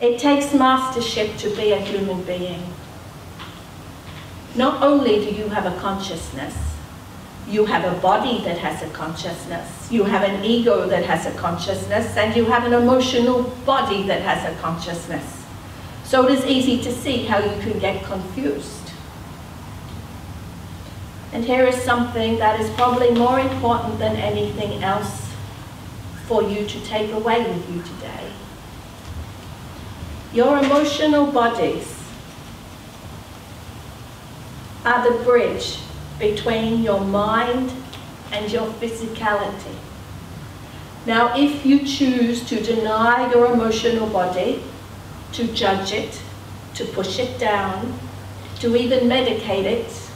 It takes mastership to be a human being. Not only do you have a consciousness, you have a body that has a consciousness, you have an ego that has a consciousness, and you have an emotional body that has a consciousness. So it is easy to see how you can get confused. And here is something that is probably more important than anything else for you to take away with you today. Your emotional bodies are the bridge between your mind and your physicality. Now, if you choose to deny your emotional body, to judge it, to push it down, to even medicate it,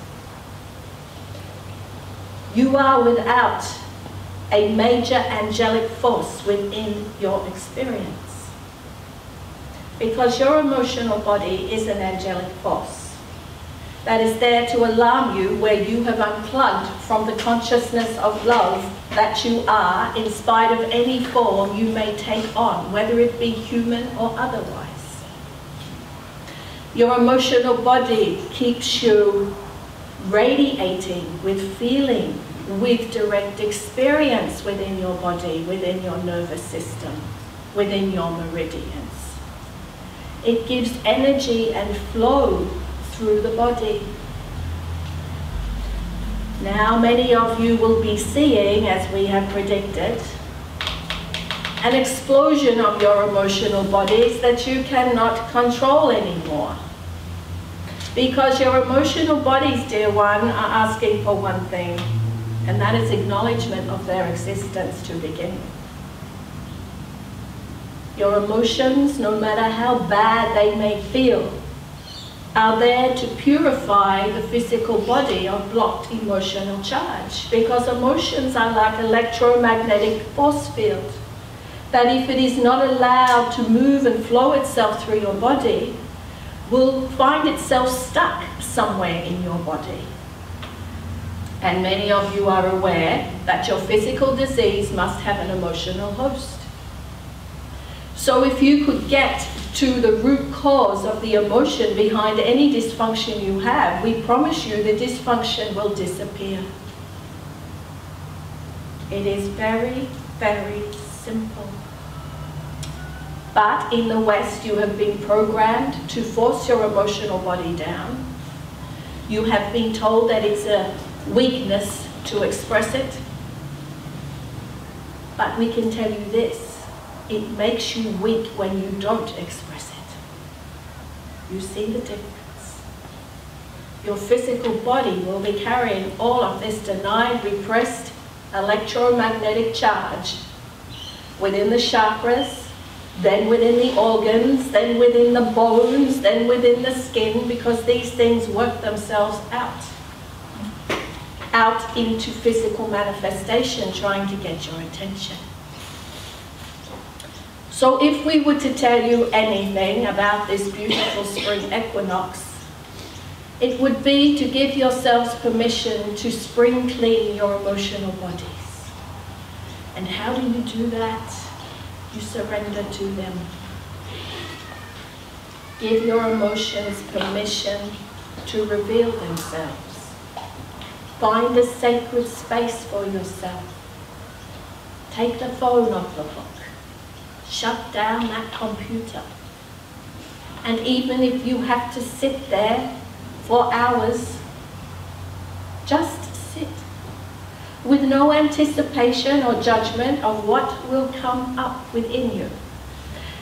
you are without a major angelic force within your experience. Because your emotional body is an angelic force that is there to alarm you where you have unplugged from the consciousness of love that you are, in spite of any form you may take on, whether it be human or otherwise. Your emotional body keeps you radiating with feeling, with direct experience within your body, within your nervous system, within your meridians. It gives energy and flow through the body. Now many of you will be seeing, as we have predicted, an explosion of your emotional bodies that you cannot control anymore. Because your emotional bodies, dear one, are asking for one thing, and that is acknowledgement of their existence to begin with. Your emotions, no matter how bad they may feel, are there to purify the physical body of blocked emotional charge. Because emotions are like electromagnetic force field, that if it is not allowed to move and flow itself through your body, will find itself stuck somewhere in your body. And many of you are aware that your physical disease must have an emotional host. So if you could get to the root cause of the emotion behind any dysfunction you have, we promise you the dysfunction will disappear. It is very, very simple. But in the West, you have been programmed to force your emotional body down. You have been told that it's a weakness to express it. But we can tell you this. It makes you weak when you don't express it. You see the difference? Your physical body will be carrying all of this denied, repressed electromagnetic charge within the chakras, then within the organs, then within the bones, then within the skin, because these things work themselves out into physical manifestation, trying to get your attention. So if we were to tell you anything about this beautiful spring equinox, it would be to give yourselves permission to spring clean your emotional bodies. And how do you do that? You surrender to them. Give your emotions permission to reveal themselves. Find a sacred space for yourself. Take the phone off the hook. Shut down that computer. And even if you have to sit there for hours, just sit with no anticipation or judgment of what will come up within you.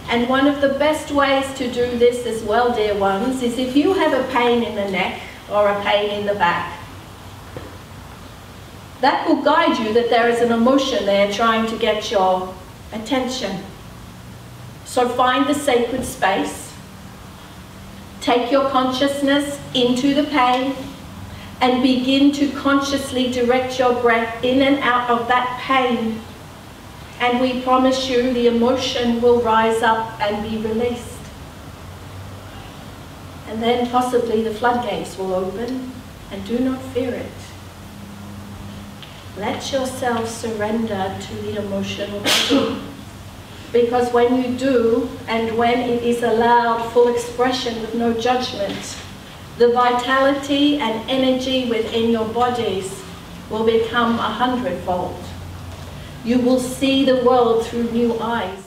And one of the best ways to do this as well, dear ones, is if you have a pain in the neck or a pain in the back, that will guide you that there is an emotion there trying to get your attention. So find the sacred space, take your consciousness into the pain, and begin to consciously direct your breath in and out of that pain. And we promise you the emotion will rise up and be released. And then possibly the floodgates will open, and do not fear it. Let yourself surrender to the emotional body. Because when you do, and when it is allowed full expression with no judgment, the vitality and energy within your bodies will become 100-fold. You will see the world through new eyes.